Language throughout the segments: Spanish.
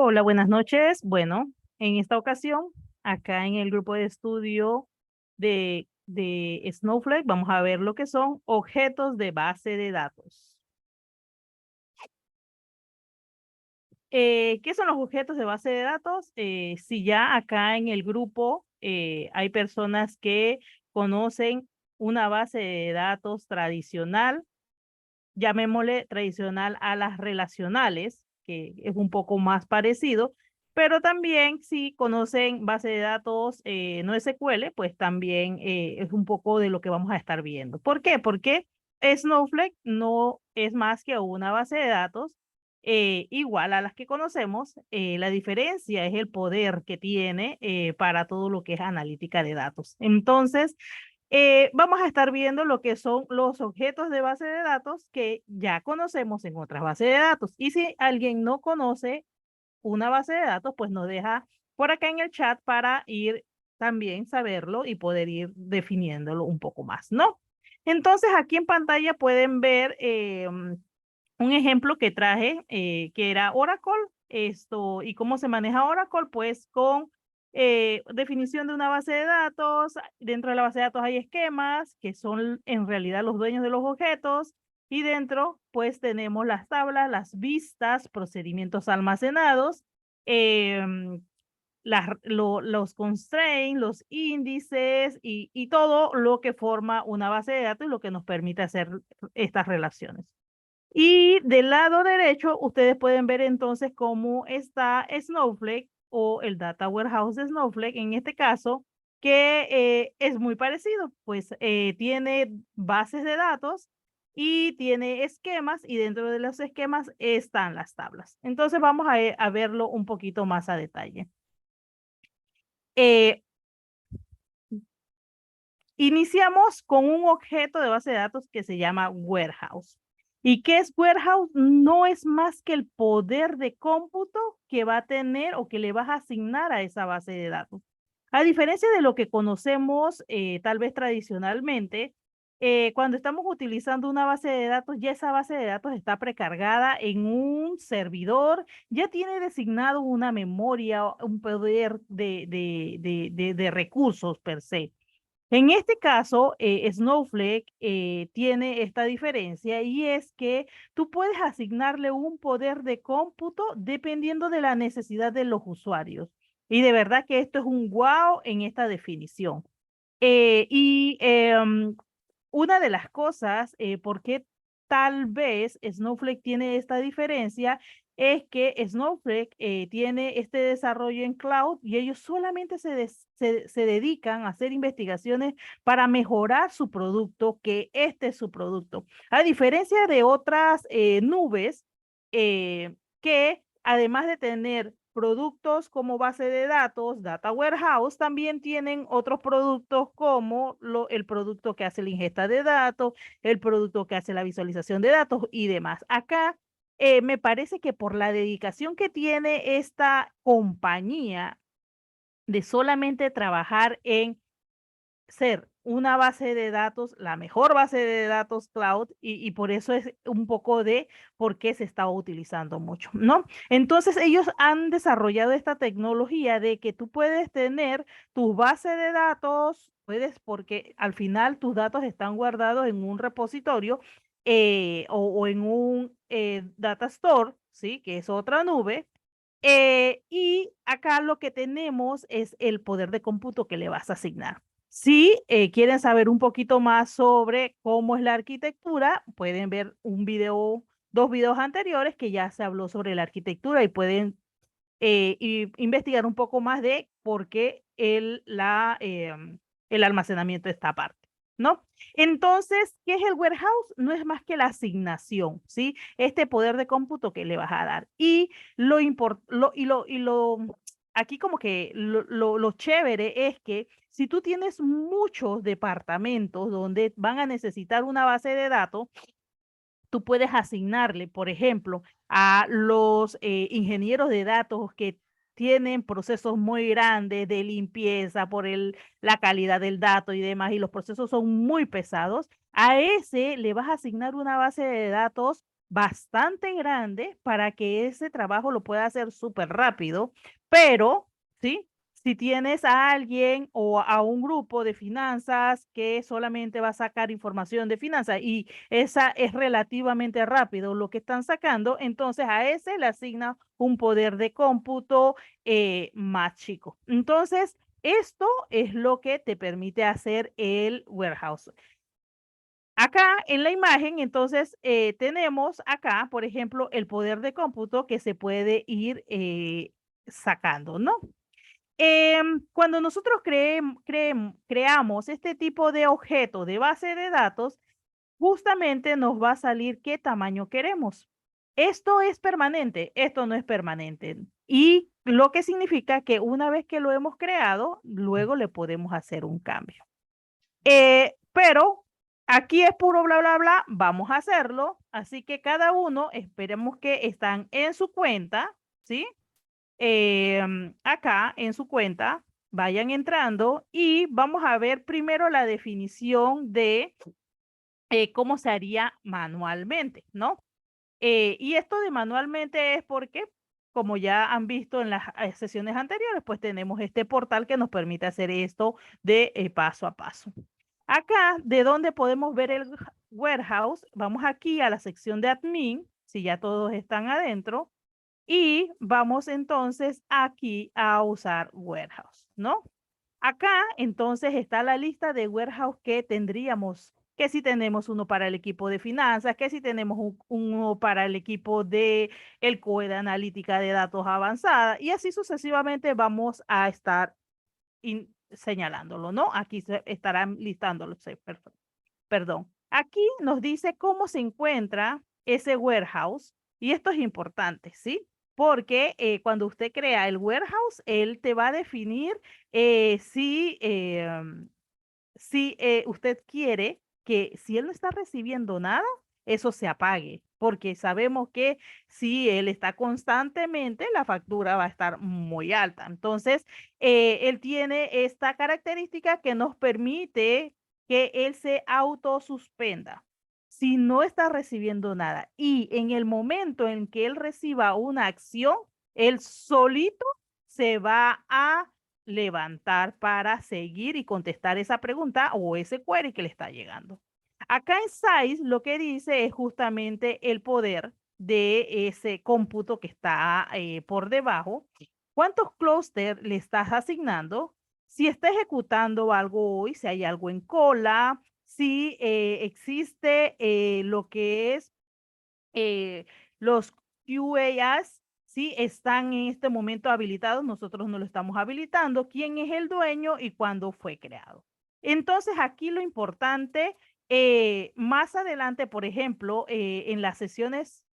Hola, buenas noches. Bueno, en esta ocasión, acá en el grupo de estudio de Snowflake, vamos a ver lo que son objetos de base de datos. ¿Qué son los objetos de base de datos? Si ya acá en el grupo hay personas que conocen una base de datos tradicional, llamémosle tradicional a las relacionales, que es un poco más parecido, pero también si conocen base de datos no SQL, pues también es un poco de lo que vamos a estar viendo. ¿Por qué? Porque Snowflake no es más que una base de datos igual a las que conocemos. La diferencia es el poder que tiene para todo lo que es analítica de datos. Entonces, vamos a estar viendo lo que son los objetos de base de datos que ya conocemos en otras bases de datos. Y si alguien no conoce una base de datos, pues nos deja por acá en el chat para ir también saberlo y poder ir definiéndolo un poco más, ¿no? Entonces aquí en pantalla pueden ver un ejemplo que traje, que era Oracle, esto, y cómo se maneja Oracle, pues con definición de una base de datos. Dentro de la base de datos hay esquemas, que son en realidad los dueños de los objetos, y dentro, pues tenemos las tablas, las vistas, procedimientos almacenados, los constraints, los índices y todo lo que forma una base de datos y lo que nos permite hacer estas relaciones. Y del lado derecho, ustedes pueden ver entonces cómo está Snowflake o el Data Warehouse de Snowflake, en este caso, que es muy parecido, pues tiene bases de datos y tiene esquemas y dentro de los esquemas están las tablas. Entonces vamos a verlo un poquito más a detalle. Eh, Iniciamos con un objeto de base de datos que se llama warehouse. ¿Y qué es warehouse? No es más que el poder de cómputo que va a tener o que le vas a asignar a esa base de datos. A diferencia de lo que conocemos tal vez tradicionalmente, cuando estamos utilizando una base de datos, ya esa base de datos está precargada en un servidor, ya tiene designado una memoria, un poder de recursos per se. En este caso, Snowflake tiene esta diferencia y es que tú puedes asignarle un poder de cómputo dependiendo de la necesidad de los usuarios. Y de verdad que esto es un wow en esta definición. Una de las cosas por qué tal vez Snowflake tiene esta diferencia es que Snowflake tiene este desarrollo en cloud y ellos solamente se dedican a hacer investigaciones para mejorar su producto, que este es su producto. A diferencia de otras nubes que además de tener productos como base de datos, Data Warehouse, también tienen otros productos como el producto que hace la ingesta de datos, el producto que hace la visualización de datos y demás. Acá me parece que por la dedicación que tiene esta compañía de solamente trabajar en ser una base de datos, la mejor base de datos cloud, y por eso es un poco de por qué se estaba utilizando mucho, ¿no? Entonces ellos han desarrollado esta tecnología de que tú puedes tener tu base de datos, puedes, porque al final tus datos están guardados en un repositorio o en un data store, ¿sí? Que es otra nube. Y acá lo que tenemos es el poder de cómputo que le vas a asignar. Si quieren saber un poquito más sobre cómo es la arquitectura, pueden ver un video, dos videos anteriores que ya se habló sobre la arquitectura y pueden investigar un poco más de por qué el almacenamiento está aparte, ¿no? Entonces, ¿qué es el warehouse? No es más que la asignación, ¿sí? Este poder de cómputo que le vas a dar. Y aquí como que lo chévere es que si tú tienes muchos departamentos donde van a necesitar una base de datos, tú puedes asignarle, por ejemplo, a los ingenieros de datos que tienen procesos muy grandes de limpieza por la calidad del dato y demás, y los procesos son muy pesados, a ese le vas a asignar una base de datos bastante grande para que ese trabajo lo pueda hacer súper rápido, pero, ¿sí? Si tienes a alguien o a un grupo de finanzas que solamente va a sacar información de finanzas y esa es relativamente rápido lo que están sacando, entonces a ese le asigna un poder de cómputo más chico. Entonces, esto es lo que te permite hacer el warehouse. Acá en la imagen, entonces, tenemos acá, por ejemplo, el poder de cómputo que se puede ir sacando, ¿no? Cuando nosotros creamos este tipo de objeto de base de datos, justamente nos va a salir qué tamaño queremos. Esto es permanente, esto no es permanente. Y lo que significa que una vez que lo hemos creado, luego le podemos hacer un cambio. Pero aquí es puro bla, bla, bla, vamos a hacerlo. Así que cada uno, esperemos que están en su cuenta, ¿sí? Acá en su cuenta, vayan entrando y vamos a ver primero la definición de cómo se haría manualmente, ¿no? Y esto de manualmente es porque, como ya han visto en las sesiones anteriores, pues tenemos este portal que nos permite hacer esto de paso a paso. Acá, de donde podemos ver el warehouse, vamos aquí a la sección de admin, si ya todos están adentro, y vamos entonces aquí a usar warehouse, ¿no? Acá entonces está la lista de warehouse que tendríamos, que si tenemos uno para el equipo de finanzas, que si tenemos uno para el equipo de el COE de analítica de datos avanzada y así sucesivamente vamos a estar señalándolo, ¿no? Aquí se estarán listándolo, sí, perdón. Aquí nos dice cómo se encuentra ese warehouse y esto es importante, ¿sí? Porque cuando usted crea el warehouse, él te va a definir si usted quiere que si él no está recibiendo nada, eso se apague, porque sabemos que si él está constantemente, la factura va a estar muy alta. Entonces, él tiene esta característica que nos permite que él se autosuspenda. Si no está recibiendo nada y en el momento en que él reciba una acción, él solito se va a levantar para seguir y contestar esa pregunta o ese query que le está llegando. Acá en Size lo que dice es justamente el poder de ese cómputo que está por debajo. ¿Cuántos clústeres le estás asignando? Si está ejecutando algo hoy, si hay algo en cola, si existe lo que es los QAs, sí están en este momento habilitados, nosotros no lo estamos habilitando, quién es el dueño y cuándo fue creado. Entonces, aquí lo importante, más adelante, por ejemplo, en las sesiones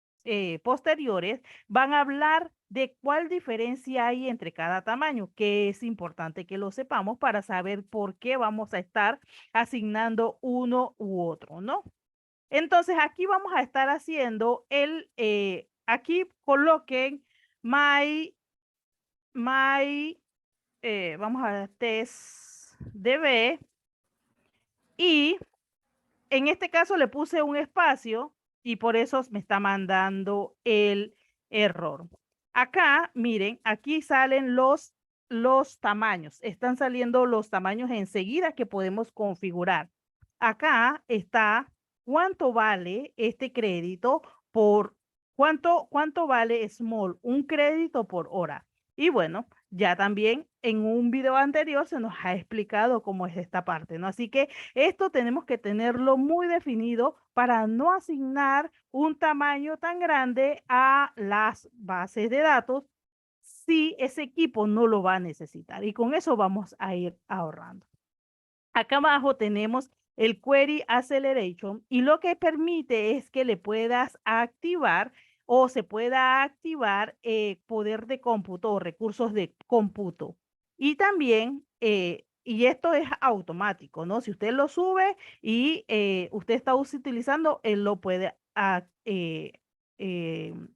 posteriores, van a hablar de cuál diferencia hay entre cada tamaño, que es importante que lo sepamos para saber por qué vamos a estar asignando uno u otro, ¿no? Entonces aquí vamos a estar haciendo aquí coloquen my, vamos a ver, test DB y en este caso le puse un espacio y por eso me está mandando el error. Acá, miren, aquí salen los tamaños. Están saliendo los tamaños enseguida que podemos configurar. Acá está cuánto vale este crédito por cuánto vale Small, un crédito por hora. Y bueno, ya también en un video anterior se nos ha explicado cómo es esta parte, ¿no? Así que esto tenemos que tenerlo muy definido para no asignar un tamaño tan grande a las bases de datos si ese equipo no lo va a necesitar. Y con eso vamos a ir ahorrando. Acá abajo tenemos el Query Acceleration y lo que permite es que le puedas activar o se pueda activar poder de cómputo o recursos de cómputo. Y también, y esto es automático, ¿no? Si usted lo sube y usted está utilizando, él lo puede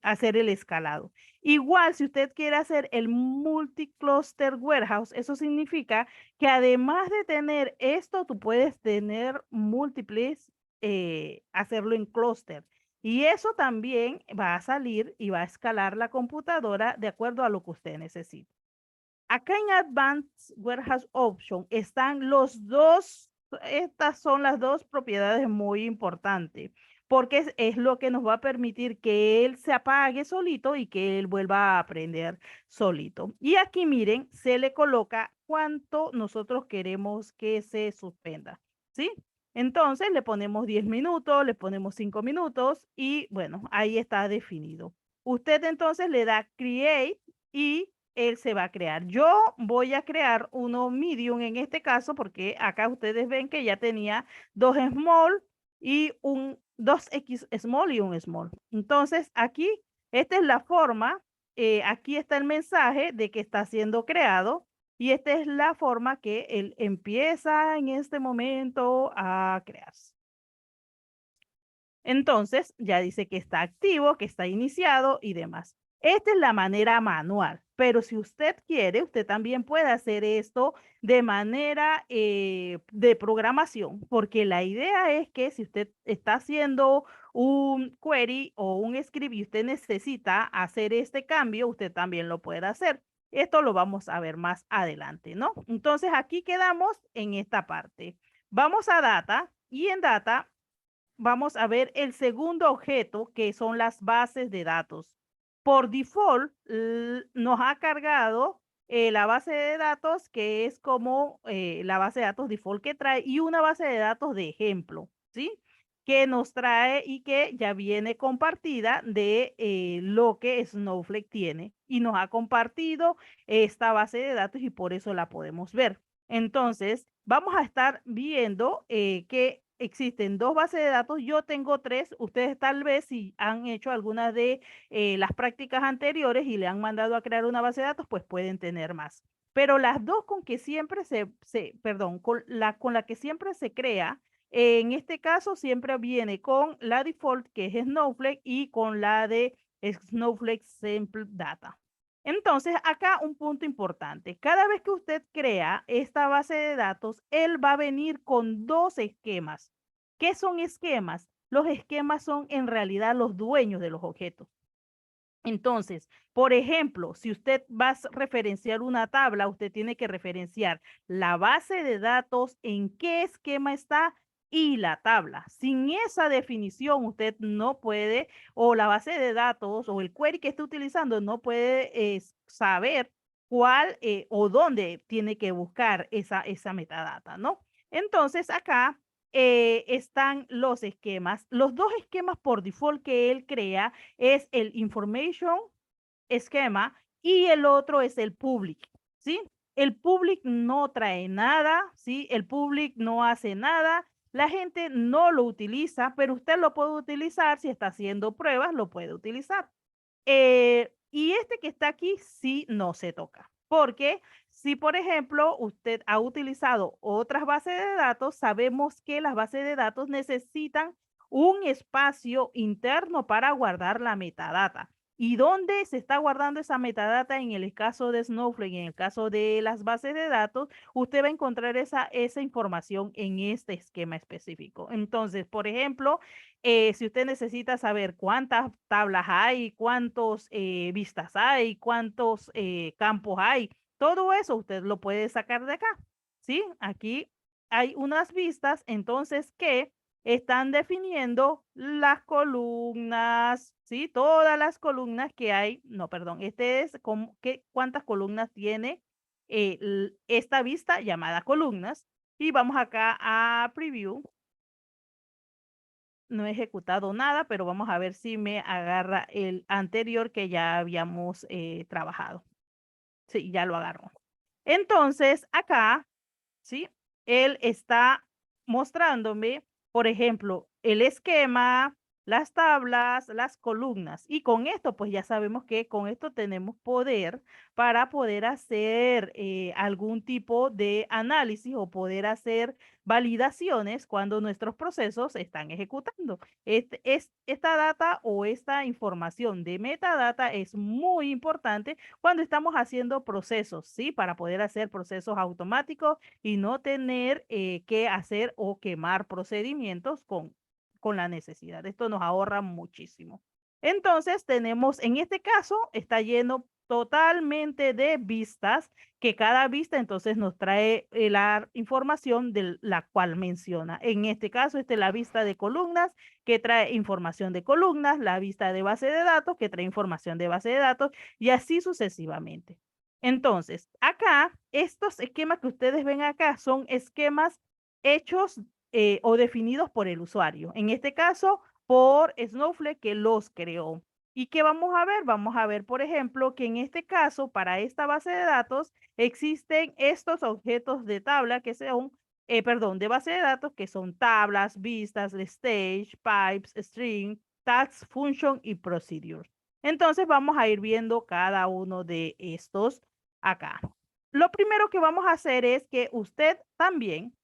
hacer el escalado. Igual, si usted quiere hacer el multi-cluster warehouse, eso significa que además de tener esto, tú puedes tener múltiples, hacerlo en clúster. Y eso también va a salir y va a escalar la computadora de acuerdo a lo que usted necesite. Acá en Advanced Warehouse Option están los dos, estas son las dos propiedades muy importantes, porque es lo que nos va a permitir que él se apague solito y que él vuelva a aprender solito. Y aquí miren, se le coloca cuánto nosotros queremos que se suspenda, ¿sí? Entonces le ponemos 10 minutos, le ponemos 5 minutos y bueno, ahí está definido. Usted entonces le da Create y él se va a crear. Yo voy a crear uno medium en este caso porque acá ustedes ven que ya tenía dos small y un 2x small y un small. Entonces aquí, esta es la forma, aquí está el mensaje de que está siendo creado y esta es la forma que él empieza en este momento a crearse. Entonces, ya dice que está activo, que está iniciado y demás. Esta es la manera manual, pero si usted quiere, usted también puede hacer esto de manera de programación, porque la idea es que si usted está haciendo un query o un script y usted necesita hacer este cambio, usted también lo puede hacer. Esto lo vamos a ver más adelante, ¿no? Entonces, aquí quedamos en esta parte. Vamos a data y en data vamos a ver el segundo objeto, que son las bases de datos. Por default, nos ha cargado la base de datos, que es como la base de datos default que trae, y una base de datos de ejemplo, ¿sí? Que nos trae y que ya viene compartida de lo que Snowflake tiene. Y nos ha compartido esta base de datos y por eso la podemos ver. Entonces, vamos a estar viendo que existen dos bases de datos. Yo tengo tres. Ustedes tal vez si han hecho algunas de las prácticas anteriores y le han mandado a crear una base de datos, pues pueden tener más. Pero las dos con que siempre perdón, con la que siempre se crea, en este caso siempre viene con la default, que es Snowflake, y con la de Snowflake Sample Data. Entonces, acá un punto importante. Cada vez que usted crea esta base de datos, él va a venir con dos esquemas. ¿Qué son esquemas? Los esquemas son en realidad los dueños de los objetos. Entonces, por ejemplo, si usted va a referenciar una tabla, usted tiene que referenciar la base de datos, en qué esquema está y la tabla. Sin esa definición, usted no puede, o la base de datos o el query que esté utilizando no puede saber cuál o dónde tiene que buscar esa metadata, ¿no? Entonces, acá están los esquemas. Los dos esquemas por default que él crea es el information esquema y el otro es el public, ¿sí? El public no trae nada, ¿sí? El public no hace nada, la gente no lo utiliza, pero usted lo puede utilizar si está haciendo pruebas, lo puede utilizar. Y este que está aquí sí no se toca, porque si por ejemplo usted ha utilizado otras bases de datos, sabemos que las bases de datos necesitan un espacio interno para guardar la metadata. ¿Y dónde se está guardando esa metadata? En el caso de Snowflake, en el caso de las bases de datos, usted va a encontrar esa información en este esquema específico. Entonces, por ejemplo, si usted necesita saber cuántas tablas hay, cuántos vistas hay, cuántos campos hay, todo eso usted lo puede sacar de acá, ¿sí? Aquí hay unas vistas, entonces, que están definiendo las columnas, ¿sí? Todas las columnas que hay, no, perdón, este es como cuántas columnas tiene esta vista llamada columnas. Y vamos acá a preview. No he ejecutado nada, pero vamos a ver si me agarra el anterior que ya habíamos trabajado. Sí, ya lo agarró. Entonces, acá, ¿sí? Él está mostrándome, por ejemplo, el esquema, las tablas, las columnas. Y con esto, pues ya sabemos que con esto tenemos poder para poder hacer algún tipo de análisis o poder hacer validaciones cuando nuestros procesos están ejecutando. Esta data o esta información de metadata es muy importante cuando estamos haciendo procesos, ¿sí? Para poder hacer procesos automáticos y no tener que hacer o quemar procedimientos con con la necesidad. Esto nos ahorra muchísimo. Entonces tenemos, en este caso, está lleno totalmente de vistas, que cada vista entonces nos trae la información de la cual menciona. En este caso, esta es la vista de columnas, que trae información de columnas, la vista de base de datos, que trae información de base de datos, y así sucesivamente. Entonces, acá, estos esquemas que ustedes ven acá son esquemas hechos o definidos por el usuario. En este caso, por Snowflake, que los creó. ¿Y qué vamos a ver? Vamos a ver, por ejemplo, que en este caso, para esta base de datos, existen estos objetos de tabla que son, perdón, de base de datos, que son tablas, vistas, stage, pipes, string, tags, function y procedures. Entonces vamos a ir viendo cada uno de estos acá. Lo primero que vamos a hacer es que usted también,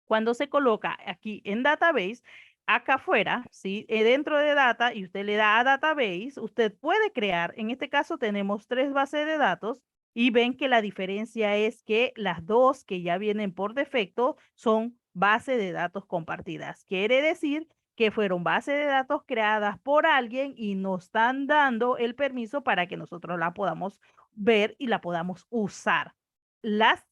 cuando se coloca aquí en database, acá afuera, ¿sí? Dentro de data, y usted le da a database, usted puede crear, en este caso tenemos 3 bases de datos, y ven que la diferencia es que las 2 que ya vienen por defecto son bases de datos compartidas. Quiere decir que fueron bases de datos creadas por alguien y nos están dando el permiso para que nosotros la podamos ver y la podamos usar. Las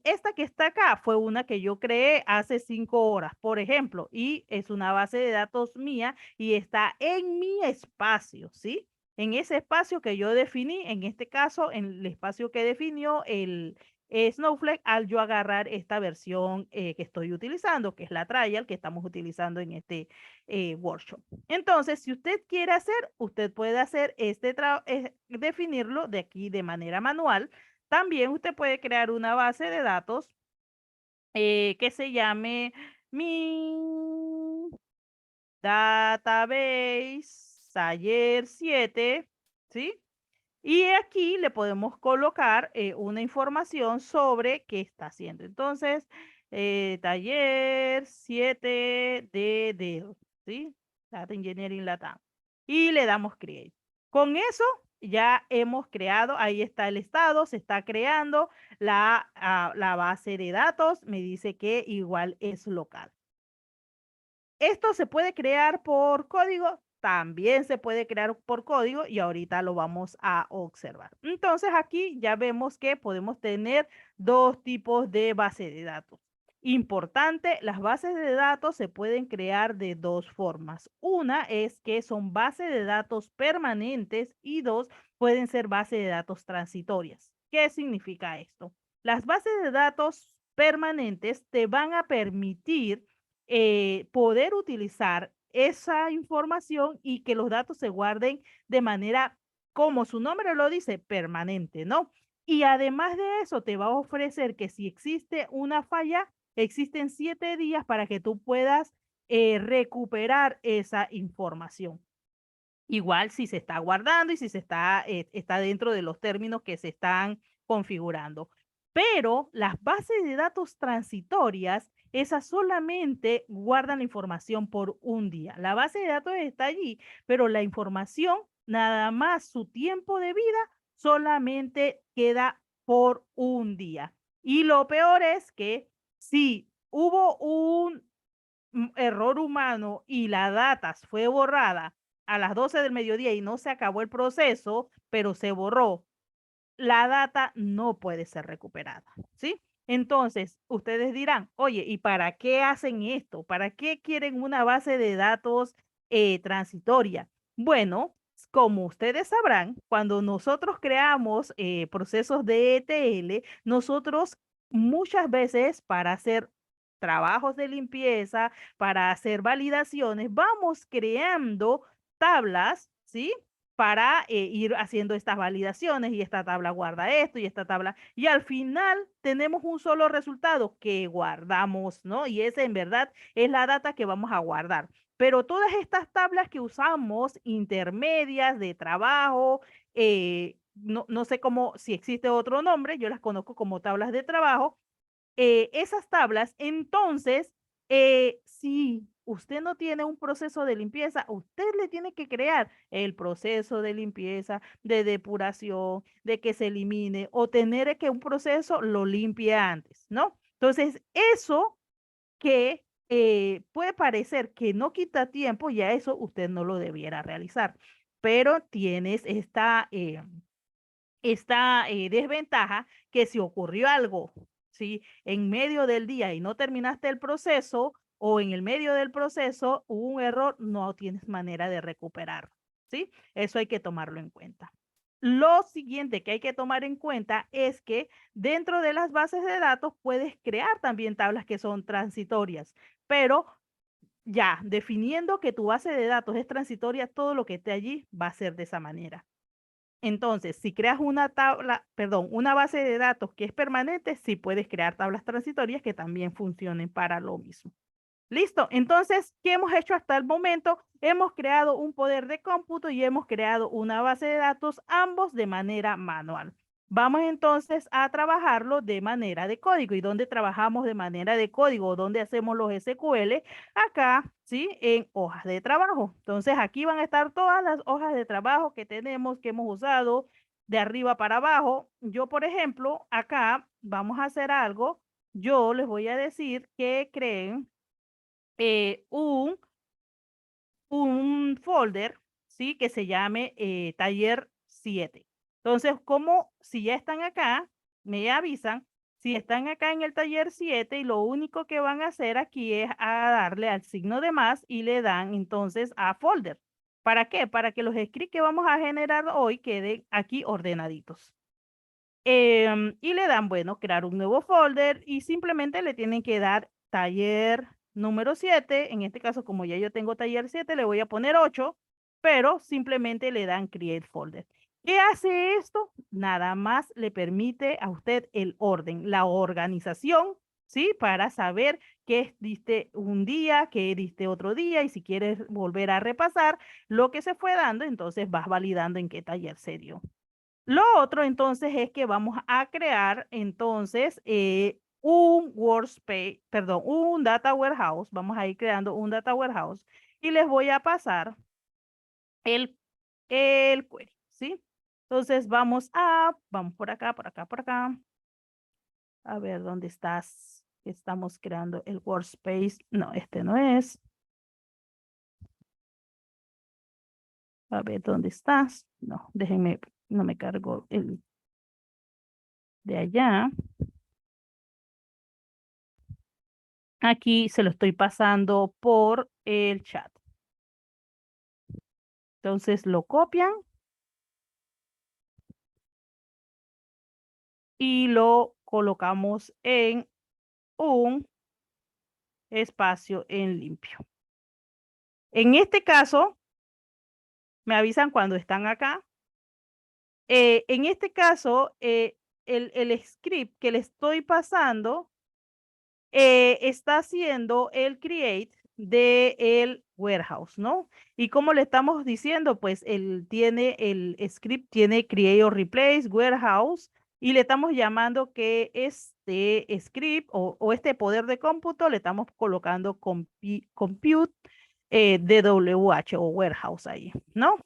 Esta que está acá fue una que yo creé hace 5 horas, por ejemplo, y es una base de datos mía y está en mi espacio, ¿sí? En ese espacio que yo definí, en este caso, en el espacio que definió el Snowflake, al yo agarrar esta versión que estoy utilizando, que es la trial que estamos utilizando en este workshop. Entonces, si usted quiere hacer, usted puede hacer definirlo de aquí de manera manual. También usted puede crear una base de datos que se llame mi database taller 7, ¿sí? Y aquí le podemos colocar una información sobre qué está haciendo. Entonces, taller 7 de Dell, ¿sí? Data Engineering Latam. Y le damos Create. Con eso ya hemos creado, ahí está el estado, se está creando la base de datos. Me dice que igual es local. Esto se puede crear por código, también se puede crear por código y ahorita lo vamos a observar. Entonces aquí ya vemos que podemos tener 2 tipos de base de datos. Importante, las bases de datos se pueden crear de 2 formas. Una es que son bases de datos permanentes y 2 pueden ser bases de datos transitorias. ¿Qué significa esto? Las bases de datos permanentes te van a permitir poder utilizar esa información y que los datos se guarden de manera, como su nombre lo dice, permanente, ¿no? Y además de eso, te va a ofrecer que si existe una falla, existen 7 días para que tú puedas recuperar esa información. Igual si se está guardando y si está dentro de los términos que se están configurando. Pero las bases de datos transitorias, esas solamente guardan la información por un día. La base de datos está allí, pero la información, nada más su tiempo de vida, solamente queda por un día. Y lo peor es que si hubo un error humano y la data fue borrada a las 12 del mediodía y no se acabó el proceso, pero se borró, la data no puede ser recuperada, ¿sí? Entonces, ustedes dirán, oye, ¿y para qué hacen esto? ¿Para qué quieren una base de datos transitoria? Bueno, como ustedes sabrán, cuando nosotros creamos procesos de ETL, nosotros muchas veces para hacer trabajos de limpieza, para hacer validaciones, vamos creando tablas, ¿sí? Para ir haciendo estas validaciones y esta tabla guarda esto y esta tabla, y al final tenemos un solo resultado que guardamos, ¿no? Y ese en verdad es la data que vamos a guardar. Pero todas estas tablas que usamos, intermedias de trabajo, no sé cómo, si existe otro nombre, yo las conozco como tablas de trabajo, esas tablas, entonces, si usted no tiene un proceso de limpieza, usted le tiene que crear el proceso de limpieza, de depuración, de que se elimine o tener que un proceso lo limpie antes, ¿no? Entonces, eso que puede parecer que no quita tiempo, ya eso usted no lo debiera realizar, pero tienes esta desventaja que si ocurrió algo, ¿sí? En medio del día y no terminaste el proceso o en el medio del proceso hubo un error, no tienes manera de recuperar, ¿sí? Eso hay que tomarlo en cuenta. Lo siguiente que hay que tomar en cuenta es que dentro de las bases de datos puedes crear también tablas que son transitorias, pero ya definiendo que tu base de datos es transitoria, todo lo que esté allí va a ser de esa manera. Entonces, si creas una tabla, perdón, una base de datos que es permanente, sí puedes crear tablas transitorias que también funcionen para lo mismo. Listo. Entonces, ¿qué hemos hecho hasta el momento? Hemos creado un poder de cómputo y hemos creado una base de datos, ambos de manera manual. Vamos entonces a trabajarlo de manera de código. ¿Y dónde trabajamos de manera de código? ¿Dónde hacemos los SQL? Acá, ¿sí? En hojas de trabajo. Entonces, aquí van a estar todas las hojas de trabajo que tenemos, que hemos usado de arriba para abajo. Yo, por ejemplo, acá vamos a hacer algo. Yo les voy a decir que creen un folder, ¿sí? Que se llame taller 7. Entonces, como si ya están acá, me avisan, si están acá en el taller 7 y lo único que van a hacer aquí es a darle al signo de más y le dan entonces a folder. ¿Para qué? Para que los scripts que vamos a generar hoy queden aquí ordenaditos. Y le dan, bueno, crear un nuevo folder y simplemente le tienen que dar taller número 7. En este caso, como ya yo tengo taller 7, le voy a poner 8, pero simplemente le dan create folder. ¿Qué hace esto? Nada más le permite a usted el orden, la organización, ¿sí? Para saber qué diste un día, qué diste otro día y si quieres volver a repasar lo que se fue dando, entonces vas validando en qué taller se dio. Lo otro entonces es que vamos a crear entonces un workspace, perdón, un data warehouse. Vamos a ir creando un data warehouse y les voy a pasar el, el query, ¿sí? Entonces vamos por acá, por acá, por acá. A ver, ¿dónde estás? Estamos creando el workspace. No, este no es. A ver, ¿dónde estás? No, déjenme, no me cargo el de allá. Aquí se lo estoy pasando por el chat. Entonces lo copian y lo colocamos en un espacio en limpio. En este caso, me avisan cuando están acá. En este caso, el script que le estoy pasando está haciendo el create de el warehouse, ¿no? Y como le estamos diciendo, pues él tiene el script, tiene create or replace warehouse y le estamos llamando que este script o este poder de cómputo le estamos colocando compute DWH o warehouse ahí, ¿no?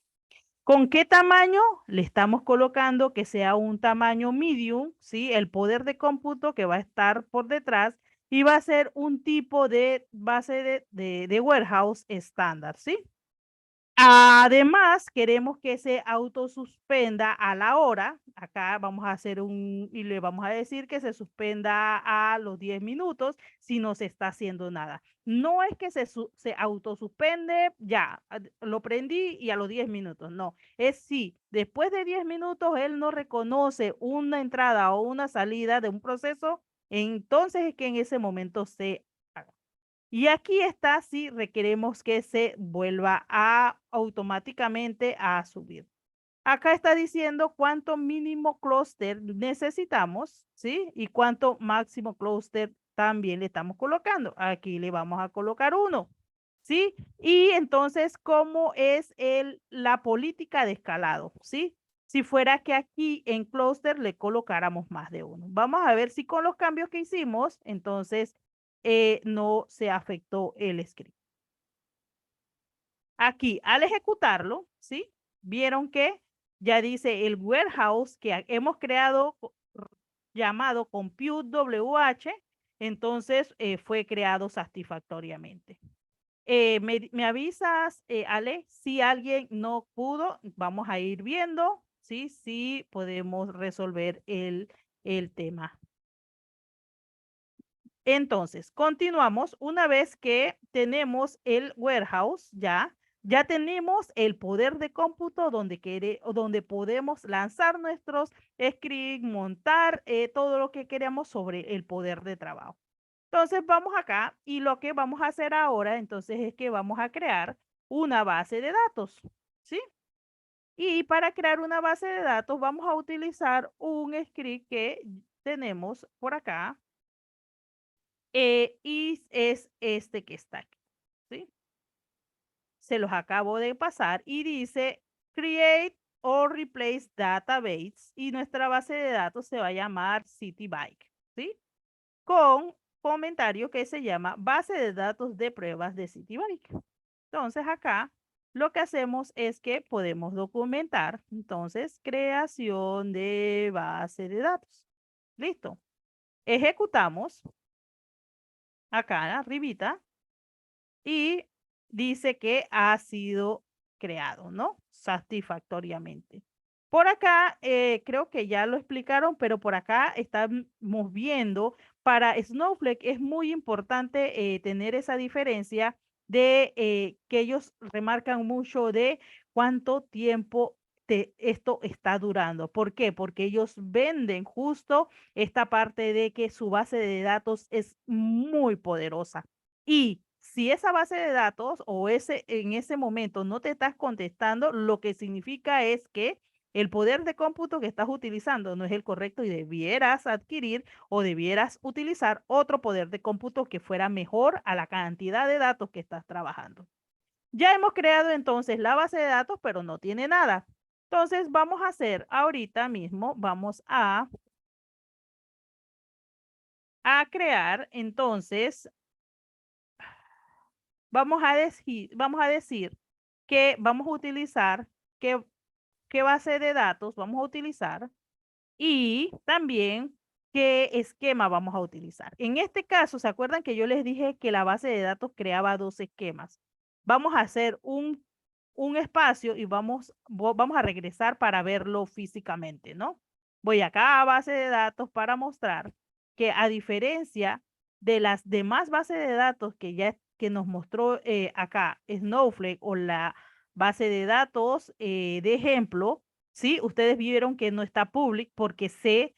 ¿Con qué tamaño? Le estamos colocando que sea un tamaño medium, ¿sí? El poder de cómputo que va a estar por detrás y va a ser un tipo de base de warehouse estándar, ¿sí? Además, queremos que se autosuspenda a la hora. Acá vamos a hacer y le vamos a decir que se suspenda a los 10 minutos si no se está haciendo nada. No es que se autosuspende, ya, lo prendí y a los 10 minutos. No, es si después de 10 minutos él no reconoce una entrada o una salida de un proceso, entonces es que en ese momento se haga. Y aquí está si requeremos que se vuelva automáticamente a subir. Acá está diciendo cuánto mínimo clúster necesitamos, ¿sí? Y cuánto máximo clúster también le estamos colocando. Aquí le vamos a colocar 1, ¿sí? Y entonces, ¿cómo es la política de escalado, ¿sí? Si fuera que aquí en clúster le colocáramos más de 1. Vamos a ver si con los cambios que hicimos, entonces no se afectó el script. Aquí, al ejecutarlo, ¿sí? Vieron que ya dice el warehouse que hemos creado llamado compute WH entonces fue creado satisfactoriamente. Me avisas, Ale, si alguien no pudo, vamos a ir viendo, ¿sí? Si podemos resolver el tema. Entonces, continuamos. Una vez que tenemos el warehouse, ya tenemos el poder de cómputo donde podemos lanzar nuestros scripts, montar todo lo que queremos sobre el poder de trabajo. Entonces, vamos acá y lo que vamos a hacer ahora, entonces, es que vamos a crear una base de datos, ¿sí? Y para crear una base de datos, vamos a utilizar un script que tenemos por acá y es este que está aquí, ¿sí? Se los acabo de pasar y dice create or replace database y nuestra base de datos se va a llamar CityBike, ¿sí? Con comentario que se llama base de datos de pruebas de CityBike. Entonces acá lo que hacemos es que podemos documentar, entonces, creación de base de datos. Listo. Ejecutamos acá arribita y dice que ha sido creado, ¿no? Satisfactoriamente. Por acá, creo que ya lo explicaron, pero por acá estamos viendo, para Snowflake es muy importante tener esa diferencia de que ellos remarcan mucho de cuánto tiempo esto está durando. ¿Por qué? Porque ellos venden justo esta parte de que su base de datos es muy poderosa. Y si esa base de datos o en ese momento no te estás contestando, lo que significa es que el poder de cómputo que estás utilizando no es el correcto y debieras adquirir o debieras utilizar otro poder de cómputo que fuera mejor a la cantidad de datos que estás trabajando. Ya hemos creado entonces la base de datos, pero no tiene nada. Entonces vamos a hacer ahorita mismo, a crear entonces. Vamos a decir que vamos a utilizar qué, qué base de datos vamos a utilizar y también qué esquema vamos a utilizar. En este caso, ¿se acuerdan que yo les dije que la base de datos creaba dos esquemas? Vamos a hacer un espacio y vamos a regresar para verlo físicamente, ¿no? Voy acá a base de datos para mostrar que a diferencia de las demás bases de datos que nos mostró acá Snowflake o la base de datos de ejemplo, ¿sí? Ustedes vieron que no está public porque se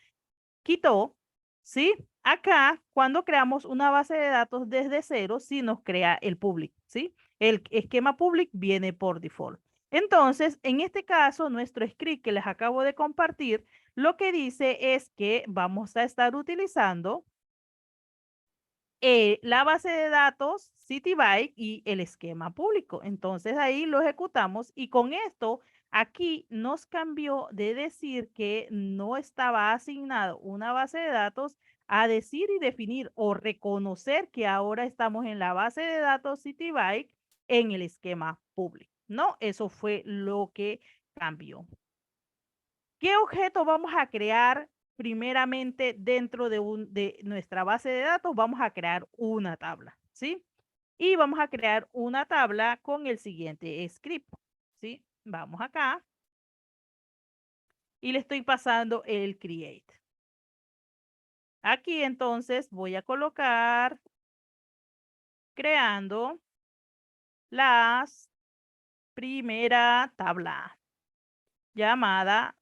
quitó, ¿sí? Acá, cuando creamos una base de datos desde cero, sí nos crea el public, ¿sí? El esquema public viene por default. Entonces, en este caso, nuestro script que les acabo de compartir, lo que dice es que vamos a estar utilizando la base de datos CityBike y el esquema público. Entonces ahí lo ejecutamos y con esto aquí nos cambió de decir que no estaba asignado una base de datos a decir y definir o reconocer que ahora estamos en la base de datos CityBike en el esquema público. No, eso fue lo que cambió. ¿Qué objeto vamos a crear primeramente dentro de nuestra base de datos? Vamos a crear una tabla, ¿sí? Y vamos a crear una tabla con el siguiente script, ¿sí? Vamos acá y le estoy pasando el create. Aquí entonces voy a colocar creando la primera tabla llamada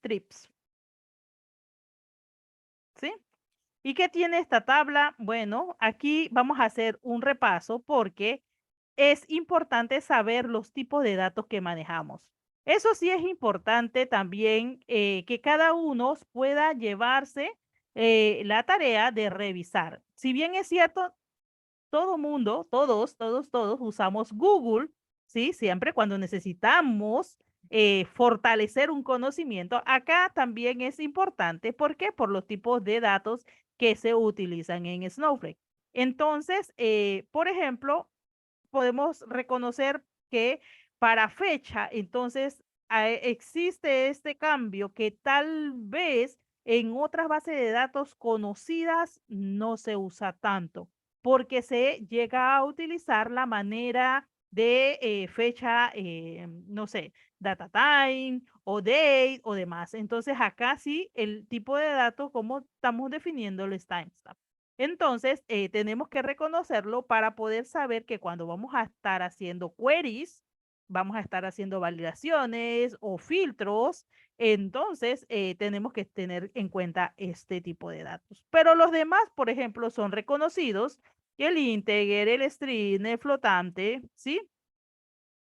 trips, ¿sí? ¿Y qué tiene esta tabla? Bueno, aquí vamos a hacer un repaso porque es importante saber los tipos de datos que manejamos. Eso sí es importante también que cada uno pueda llevarse la tarea de revisar. Si bien es cierto, todo mundo, todos usamos Google, ¿sí? Siempre cuando necesitamos fortalecer un conocimiento. Acá también es importante. ¿Por qué? Por los tipos de datos que se utilizan en Snowflake. Entonces, por ejemplo, podemos reconocer que para fecha, entonces existe este cambio que tal vez en otras bases de datos conocidas no se usa tanto, porque se llega a utilizar la manera de fecha, no sé, data time o date o demás. Entonces acá sí el tipo de datos, como estamos definiendo el timestamp. Entonces tenemos que reconocerlo para poder saber que cuando vamos a estar haciendo queries, vamos a estar haciendo validaciones o filtros, entonces tenemos que tener en cuenta este tipo de datos. Pero los demás, por ejemplo, son reconocidos, el integer, el string, el flotante, ¿sí?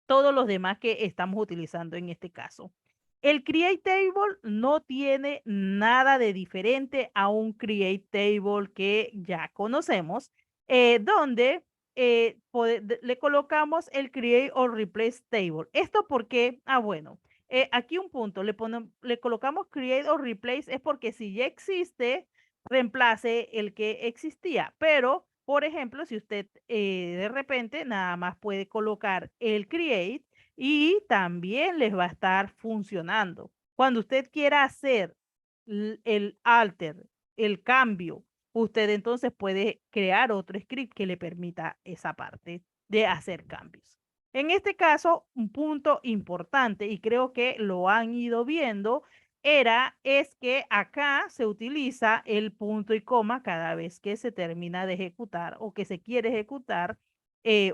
Todos los demás que estamos utilizando en este caso. El create table no tiene nada de diferente a un create table que ya conocemos, donde le colocamos el create o replace table. ¿Esto por qué? Ah, bueno, aquí un punto, le colocamos create o replace es porque si ya existe, reemplace el que existía, pero por ejemplo, si usted de repente nada más puede colocar el create y también les va a estar funcionando. Cuando usted quiera hacer el alter, el cambio, usted entonces puede crear otro script que le permita esa parte de hacer cambios. En este caso, un punto importante, y creo que lo han ido viendo, es que acá se utiliza el punto y coma cada vez que se termina de ejecutar o que se quiere ejecutar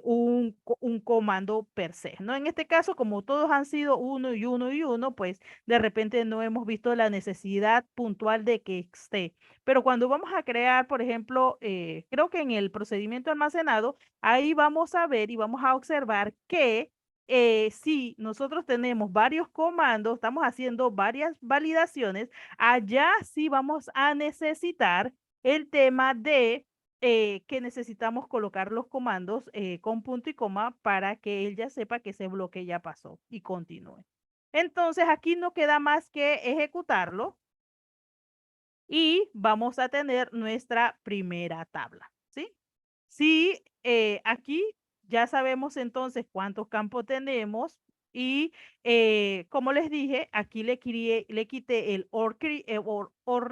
un comando per se, ¿no? En este caso, como todos han sido uno y uno y uno, pues de repente no hemos visto la necesidad puntual de que esté. Pero cuando vamos a crear, por ejemplo, creo que en el procedimiento almacenado, ahí vamos a ver y vamos a observar que si nosotros tenemos varios comandos, estamos haciendo varias validaciones, allá sí vamos a necesitar el tema de que necesitamos colocar los comandos con punto y coma para que él ya sepa que ese bloque ya pasó y continúe. Entonces aquí no queda más que ejecutarlo y vamos a tener nuestra primera tabla, ¿sí? Sí, aquí ya sabemos entonces cuántos campos tenemos y como les dije, aquí le quité el or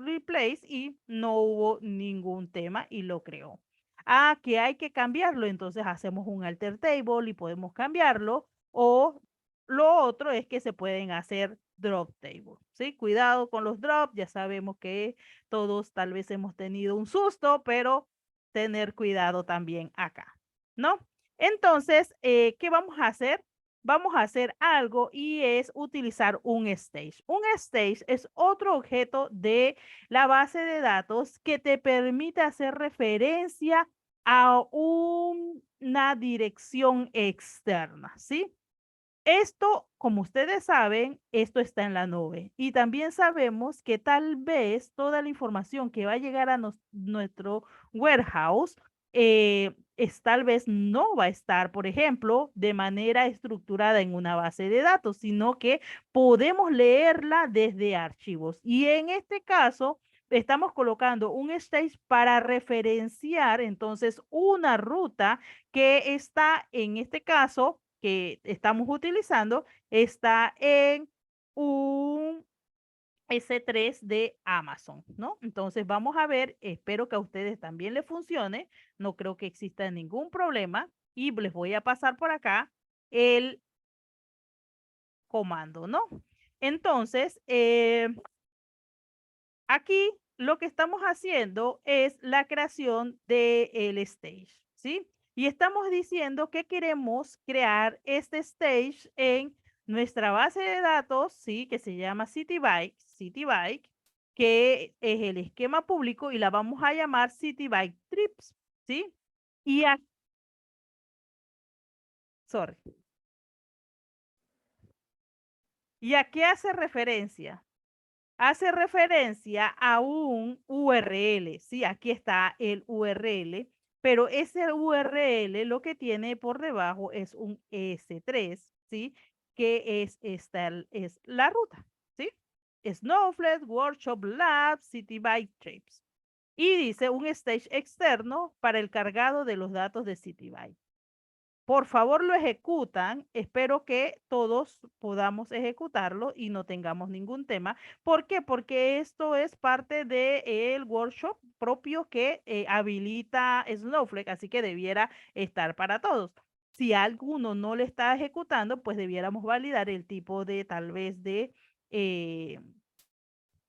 replace y no hubo ningún tema y lo creó. Ah, que hay que cambiarlo, entonces hacemos un alter table y podemos cambiarlo o lo otro es que se pueden hacer drop table, ¿sí? Cuidado con los drops, ya sabemos que todos tal vez hemos tenido un susto, pero tener cuidado también acá, ¿no? Entonces, ¿qué vamos a hacer? Vamos a hacer algo y es utilizar un stage. Un stage es otro objeto de la base de datos que te permite hacer referencia a una dirección externa, ¿sí? Esto, como ustedes saben, esto está en la nube y también sabemos que tal vez toda la información que va a llegar a nuestro warehouse tal vez no va a estar, por ejemplo, de manera estructurada en una base de datos, sino que podemos leerla desde archivos. Y en este caso, estamos colocando un stage para referenciar entonces una ruta que está en este caso que estamos utilizando está en un S3 de Amazon, ¿no? Entonces vamos a ver, espero que a ustedes también les funcione, no creo que exista ningún problema y les voy a pasar por acá el comando, ¿no? Entonces, aquí lo que estamos haciendo es la creación del stage, ¿sí? Y estamos diciendo que queremos crear este stage en nuestra base de datos, ¿sí? Que se llama CityBike, que es el esquema público y la vamos a llamar CityBike Trips, ¿sí? Y a, sorry. ¿Y a qué hace referencia? Hace referencia a un URL, ¿sí? Aquí está el URL, pero ese URL lo que tiene por debajo es un S3, ¿sí? Que es la ruta, ¿sí? Snowflake, Workshop Lab, City Bike Trips. Y dice un stage externo para el cargado de los datos de City Bike. por favor lo ejecutan. Espero que todos podamos ejecutarlo y no tengamos ningún tema. ¿Por qué? Porque esto es parte del workshop propio que habilita Snowflake, así que debiera estar para todos. Si alguno no le está ejecutando, pues debiéramos validar el tipo de tal vez eh,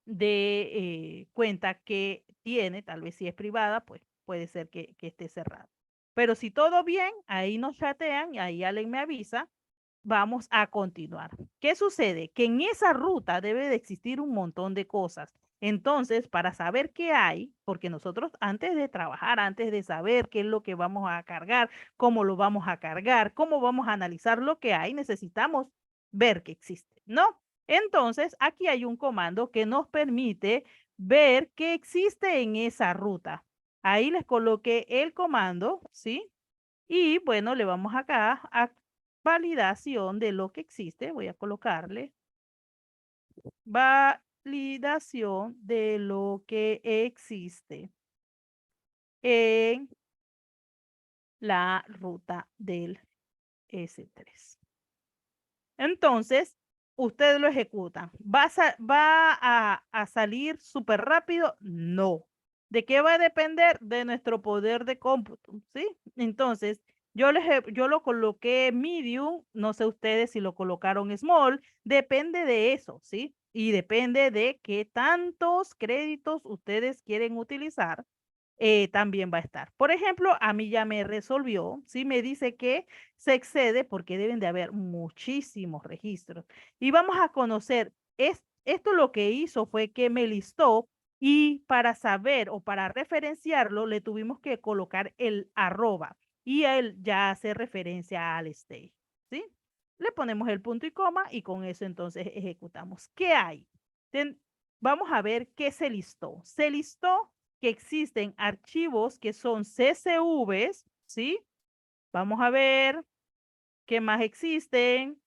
de cuenta que tiene, tal vez si es privada, pues puede ser que esté cerrado. Pero si todo bien, ahí nos chatean, y ahí alguien me avisa, vamos a continuar. ¿Qué sucede? Que en esa ruta debe de existir un montón de cosas. Entonces, para saber qué hay, porque nosotros antes de trabajar, antes de saber qué es lo que vamos a cargar, cómo lo vamos a cargar, cómo vamos a analizar lo que hay, necesitamos ver que existe, ¿no? Entonces, aquí hay un comando que nos permite ver qué existe en esa ruta. Ahí les coloqué el comando, ¿sí? Y bueno, le vamos acá a validación de lo que existe. Voy a colocarle validación de lo que existe en la ruta del S3. Entonces, ustedes lo ejecutan. ¿Va a salir súper rápido? No. ¿De qué va a depender? De nuestro poder de cómputo, ¿sí? Entonces, yo lo coloqué medium, no sé ustedes si lo colocaron small, depende de eso, ¿sí? Y depende de qué tantos créditos ustedes quieren utilizar, también va a estar. Por ejemplo, a mí ya me resolvió, ¿sí? Me dice que se excede porque deben de haber muchísimos registros. Y vamos a conocer, esto lo que hizo fue que me listó y para saber o para referenciarlo le tuvimos que colocar el arroba y él ya hace referencia al stage, ¿sí? Le ponemos el punto y coma y con eso entonces ejecutamos. ¿Qué hay? Vamos a ver qué se listó. Se listó que existen archivos que son CSVs, ¿sí? Vamos a ver qué más existen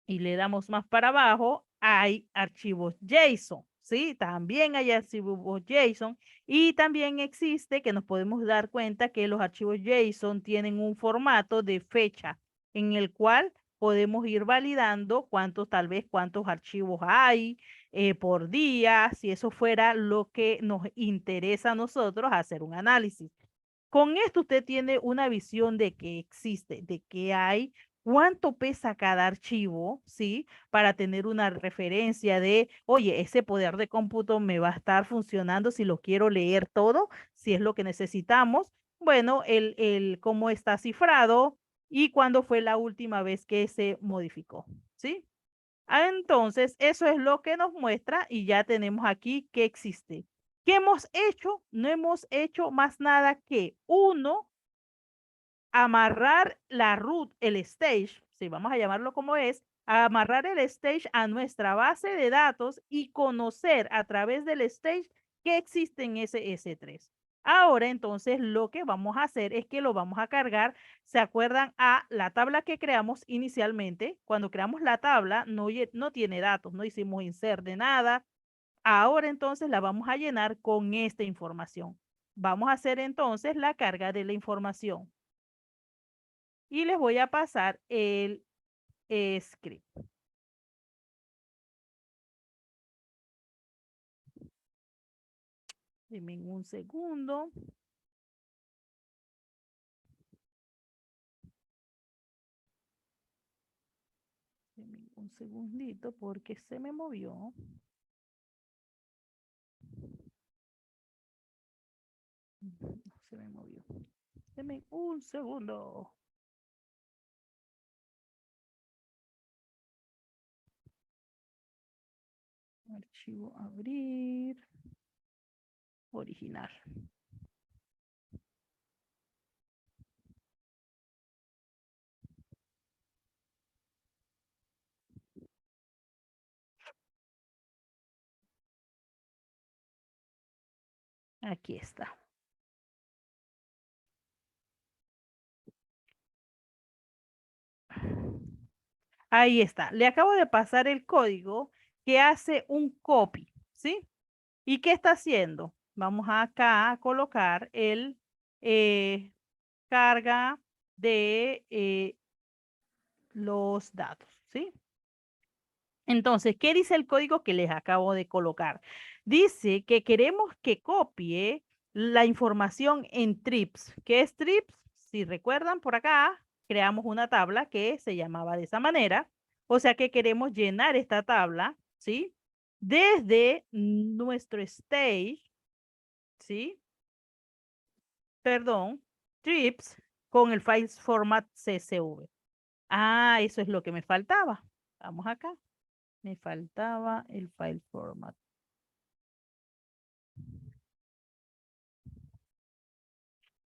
y le damos más para abajo. Hay archivos JSON, ¿sí? También hay archivos JSON y también existe que nos podemos dar cuenta que los archivos JSON tienen un formato de fecha en el cual podemos ir validando tal vez cuántos archivos hay por día, si eso fuera lo que nos interesa a nosotros hacer un análisis. Con esto usted tiene una visión de qué existe, de qué hay, cuánto pesa cada archivo, ¿sí? Para tener una referencia de, oye, ese poder de cómputo me va a estar funcionando si lo quiero leer todo, si es lo que necesitamos. Bueno, cómo está cifrado y cuándo fue la última vez que se modificó, ¿sí? Entonces, eso es lo que nos muestra y ya tenemos aquí que existe. ¿Qué hemos hecho? No hemos hecho más nada que uno, amarrar la root, el stage, si vamos a llamarlo como es, amarrar el stage a nuestra base de datos y conocer a través del stage que existe en ese S3. Ahora entonces lo que vamos a hacer es que lo vamos a cargar, ¿se acuerdan a la tabla que creamos inicialmente? Cuando creamos la tabla no tiene datos, no hicimos insert de nada. Ahora entonces la vamos a llenar con esta información. Vamos a hacer entonces la carga de la información y les voy a pasar el script. Denme un segundo. Denme un segundito porque se me movió. No se me movió. Denme un segundo. Archivo abrir. Original. Aquí está. Ahí está. Le acabo de pasar el código que hace un copy, ¿sí? ¿Y qué está haciendo? Vamos acá a colocar el carga de los datos, ¿sí? Entonces, ¿qué dice el código que les acabo de colocar? Dice que queremos que copie la información en trips. ¿Qué es trips? Si recuerdan por acá, creamos una tabla que se llamaba de esa manera. O sea que queremos llenar esta tabla, ¿sí? Desde nuestro stage, ¿sí? Perdón, trips con el file format CSV. Ah, eso es lo que me faltaba. Vamos acá. Me faltaba el file format.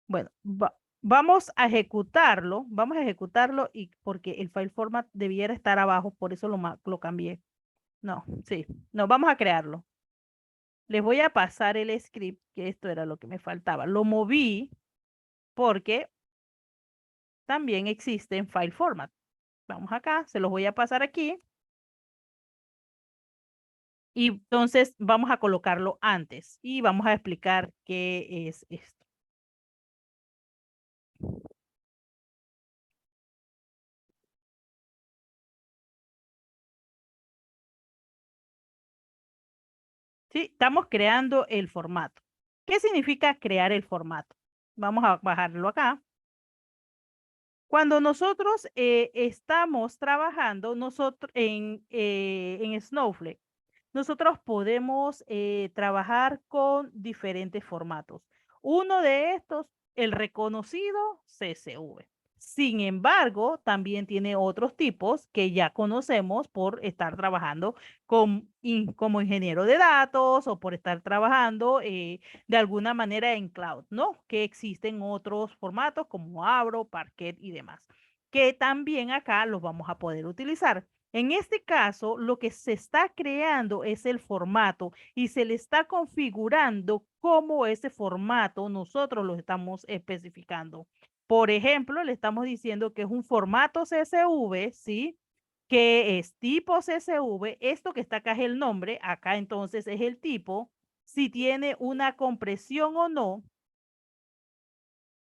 Bueno, vamos a ejecutarlo y porque el file format debiera estar abajo, por eso lo cambié. No, sí, no, vamos a crearlo. Les voy a pasar el script, que esto era lo que me faltaba. Lo moví porque también existe en file format. Vamos acá, se los voy a pasar aquí y entonces vamos a colocarlo antes y vamos a explicar qué es esto. Sí, estamos creando el formato. ¿Qué significa crear el formato? Vamos a bajarlo acá. Cuando nosotros estamos trabajando en Snowflake, nosotros podemos trabajar con diferentes formatos. Uno de estos, el reconocido CSV. Sin embargo, también tiene otros tipos que ya conocemos por estar trabajando como ingeniero de datos o por estar trabajando de alguna manera en cloud, ¿no? Que existen otros formatos como Avro, Parquet y demás, que también acá los vamos a poder utilizar. En este caso, lo que se está creando es el formato y se le está configurando cómo ese formato nosotros lo estamos especificando. Por ejemplo, le estamos diciendo que es un formato CSV, ¿sí? Que es tipo CSV. Esto que está acá es el nombre, acá entonces es el tipo. Si tiene una compresión o no,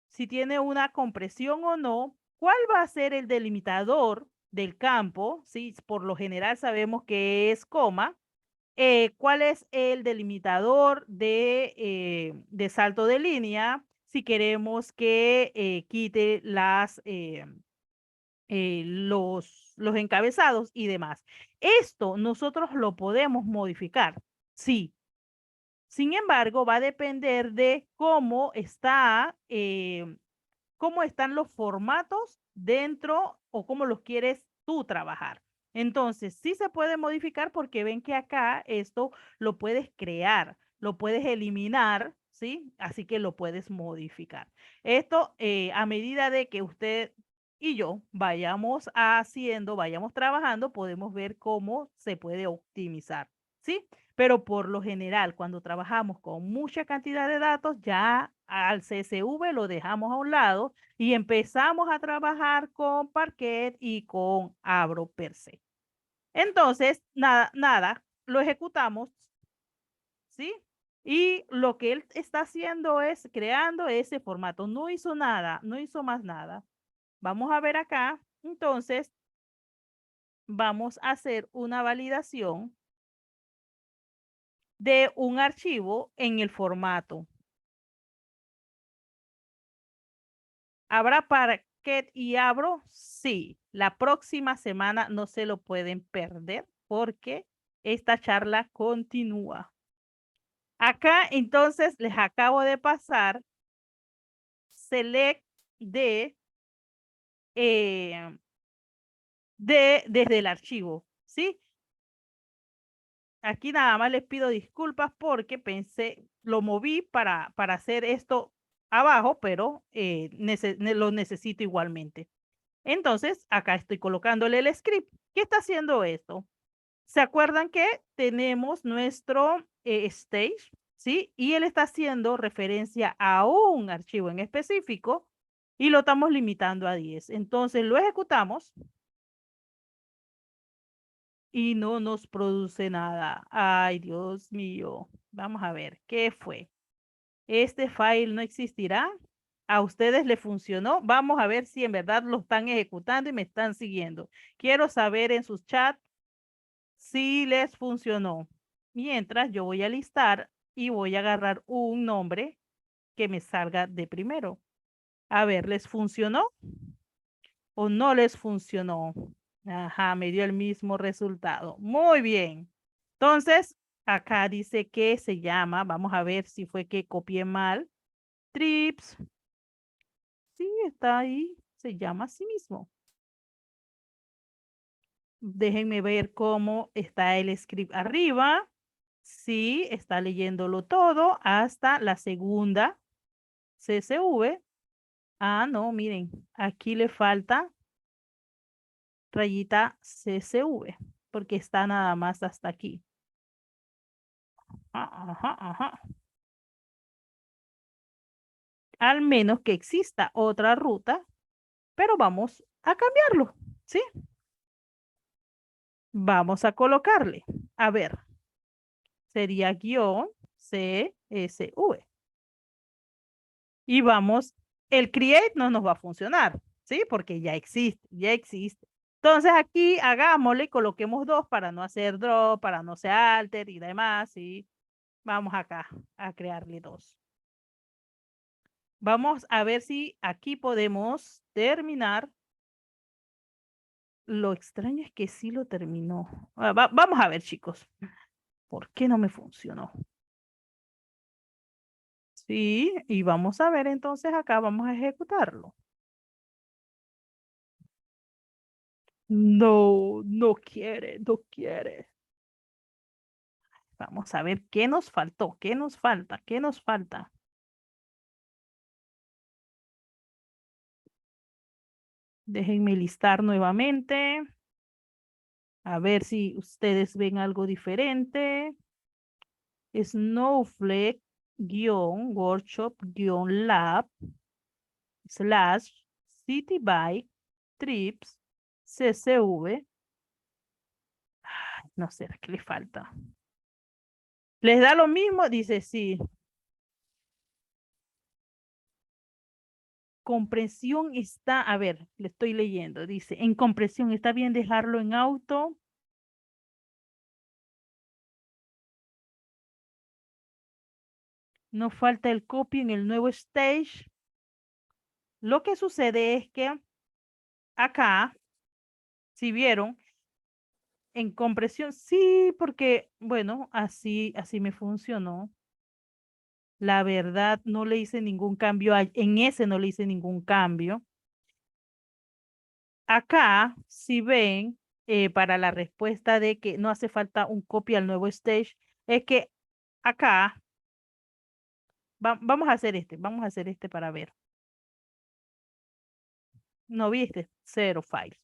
si tiene una compresión o no, cuál va a ser el delimitador del campo, ¿sí? Por lo general sabemos que es coma. ¿Cuál es el delimitador de salto de línea? Si queremos que quite los encabezados y demás. Esto nosotros lo podemos modificar, sí. Sin embargo, va a depender de cómo están los formatos dentro o cómo los quieres tú trabajar. Entonces, sí se puede modificar porque ven que acá esto lo puedes crear, lo puedes eliminar, ¿sí? Así que lo puedes modificar. Esto a medida de que usted y yo vayamos trabajando, podemos ver cómo se puede optimizar, ¿sí? Pero por lo general, cuando trabajamos con mucha cantidad de datos, ya al CSV lo dejamos a un lado y empezamos a trabajar con Parquet y con Avro per se. Entonces, nada, lo ejecutamos, ¿sí? Y lo que él está haciendo es creando ese formato. No hizo nada, no hizo más nada. Vamos a ver acá. Entonces, vamos a hacer una validación de un archivo en el formato. ¿Habrá Parquet y Abro? Sí. La próxima semana no se lo pueden perder porque esta charla continúa. Acá entonces les acabo de pasar select eh, desde el archivo, ¿sí? Aquí nada más les pido disculpas porque pensé, lo moví para hacer esto abajo, pero lo necesito igualmente. Entonces, acá estoy colocándole el script. ¿Qué está haciendo esto? ¿Se acuerdan que tenemos nuestro stage? ¿Sí? Y él está haciendo referencia a un archivo en específico y lo estamos limitando a 10. Entonces, lo ejecutamos y no nos produce nada. Ay, Dios mío. Vamos a ver, ¿qué fue? ¿Este file no existirá? ¿A ustedes les funcionó? Vamos a ver si en verdad lo están ejecutando y me están siguiendo. Quiero saber en sus chats si les funcionó. Mientras yo voy a listar y voy a agarrar un nombre que me salga de primero. A ver, ¿les funcionó o no les funcionó? Ajá, me dio el mismo resultado. Muy bien. Entonces, acá dice que se llama, vamos a ver si fue que copié mal. Trips. Sí, está ahí. Se llama así mismo. Déjenme ver cómo está el script arriba. Sí, está leyéndolo todo hasta la segunda CSV. Ah, no, miren, aquí le falta rayita CSV, porque está nada más hasta aquí. Ajá, ajá. Al menos que exista otra ruta, pero vamos a cambiarlo, ¿sí? Vamos a colocarle. A ver, sería guión CSV. Y vamos, el create no nos va a funcionar, ¿sí? Porque ya existe, ya existe. Entonces aquí hagámosle, coloquemos dos para no hacer drop, para no ser alter y demás, ¿sí? Vamos acá a crearle dos. Vamos a ver si aquí podemos terminar. Lo extraño es que sí lo terminó. Vamos a ver, chicos. ¿Por qué no me funcionó? Sí, y vamos a ver entonces acá, vamos a ejecutarlo. No, no quiere, no quiere. Vamos a ver qué nos faltó, qué nos falta, qué nos falta. Déjenme listar nuevamente. A ver si ustedes ven algo diferente. Snowflake-workshop-lab slash citybike trips CSV. Ay, no sé, ¿qué le falta? ¿Les da lo mismo? Dice sí. Comprensión está, a ver, le estoy leyendo. Dice, en comprensión, ¿está bien dejarlo en auto? No falta el copy en el nuevo stage. Lo que sucede es que acá, si vieron, en compresión, sí, porque, bueno, así me funcionó. La verdad, no le hice ningún cambio, en ese no le hice ningún cambio. Acá, si ven, para la respuesta de que no hace falta un copy al nuevo stage, es que acá, vamos a hacer este para ver. ¿No viste? Cero files.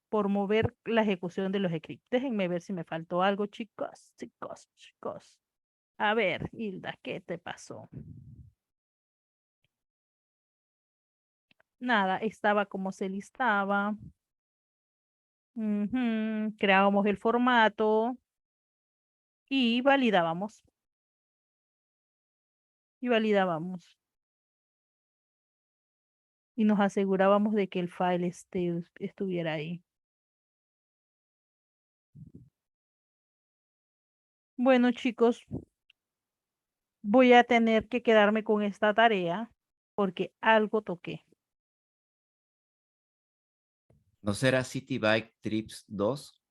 Por mover la ejecución de los scripts. Déjenme ver si me faltó algo, chicos, chicos, chicos. A ver, Hilda, ¿qué te pasó? Nada, estaba como se listaba. Ujú, creábamos el formato y validábamos. Y validábamos. Y nos asegurábamos de que el file estuviera ahí. Bueno, chicos, voy a tener que quedarme con esta tarea porque algo toqué. ¿No será City Bike Trips 2?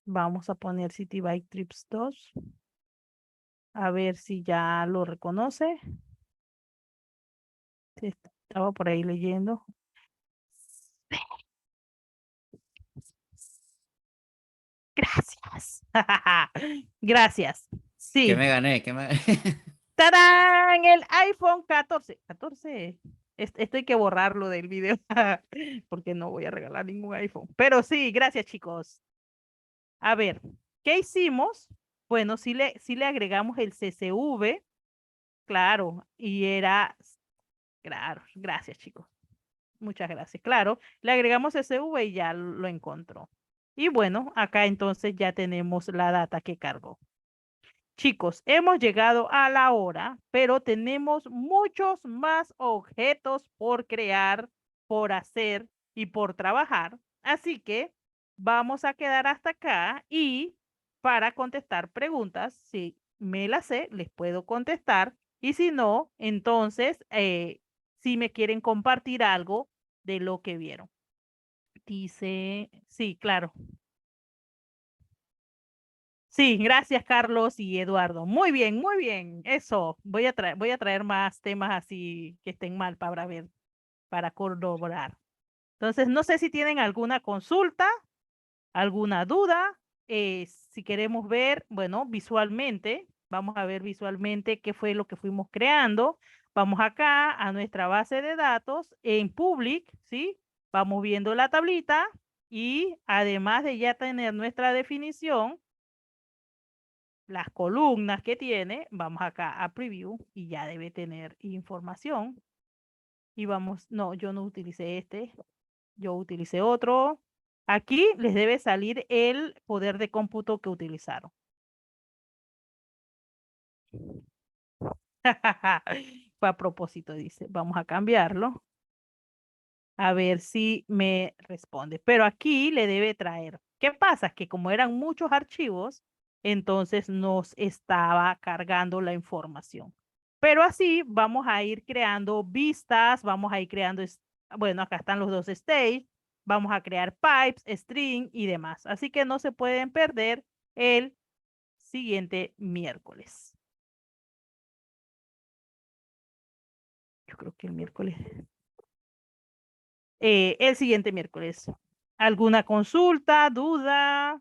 Vamos a poner City Bike Trips 2. A ver si ya lo reconoce. Sí, estaba por ahí leyendo. Gracias. Gracias. ¿Qué Sí. me gané? ¿Qué me... ¡Tarán! El iPhone 14. 14. Esto hay que borrarlo del video porque no voy a regalar ningún iPhone. Pero sí, gracias, chicos. A ver, ¿qué hicimos? Bueno, sí le agregamos el CSV, claro, y era, claro, gracias, chicos. Muchas gracias. Claro, le agregamos CSV y ya lo encontró. Y bueno, acá entonces ya tenemos la data que cargó. Chicos, hemos llegado a la hora, pero tenemos muchos más objetos por crear, por hacer y por trabajar. Así que vamos a quedar hasta acá y para contestar preguntas, si me las sé, les puedo contestar. Y si no, entonces, si me quieren compartir algo de lo que vieron. Dice, sí, claro. Sí, gracias Carlos y Eduardo. Muy bien, muy bien. Eso, voy a traer más temas así que estén mal para ver, para corroborar. Entonces, no sé si tienen alguna consulta, alguna duda. Si queremos ver, bueno, visualmente, vamos a ver visualmente qué fue lo que fuimos creando. Vamos acá a nuestra base de datos en Public, ¿sí? Vamos viendo la tablita y además de ya tener nuestra definición, las columnas que tiene, vamos acá a Preview y ya debe tener información. Y vamos, no, yo no utilicé este, yo utilicé otro. Aquí les debe salir el poder de cómputo que utilizaron. Fue a propósito, dice. Vamos a cambiarlo. A ver si me responde. Pero aquí le debe traer. ¿Qué pasa? Que como eran muchos archivos, entonces nos estaba cargando la información. Pero así vamos a ir creando vistas, vamos a ir creando, bueno, acá están los dos stage, vamos a crear pipes, string y demás. Así que no se pueden perder el siguiente miércoles. Yo creo que el miércoles. El siguiente miércoles. ¿Alguna consulta, duda,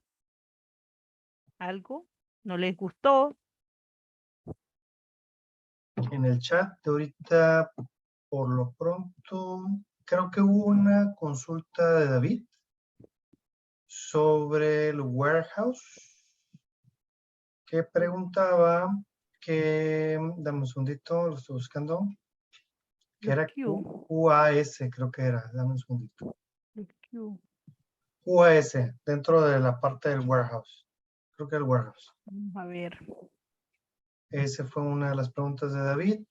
algo? ¿No les gustó? En el chat de ahorita, por lo pronto, creo que hubo una consulta de David sobre el warehouse que preguntaba que, dame un segundito, lo estoy buscando, que era Q, QAS, creo que era, dame un segundito. Q. QAS, dentro de la parte del warehouse. Creo que el warehouse. Vamos a ver. Esa fue una de las preguntas de David.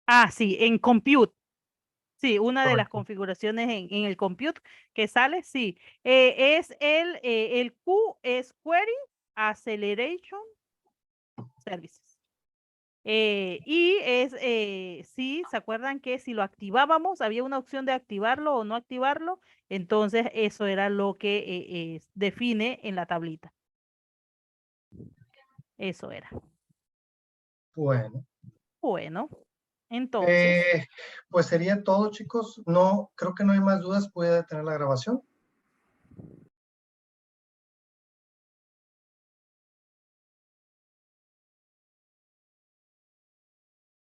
Ah, sí, en Compute. Sí, una de las Correcto. configuraciones en el Compute que sale, sí. Es el Q es Query Acceleration Services. Y es, sí, ¿se acuerdan que si lo activábamos, había una opción de activarlo o no activarlo? Entonces, eso era lo que define en la tablita. Eso era. Bueno. Bueno, entonces, Pues sería todo, chicos. No, creo que no hay más dudas. Voy a detener la grabación.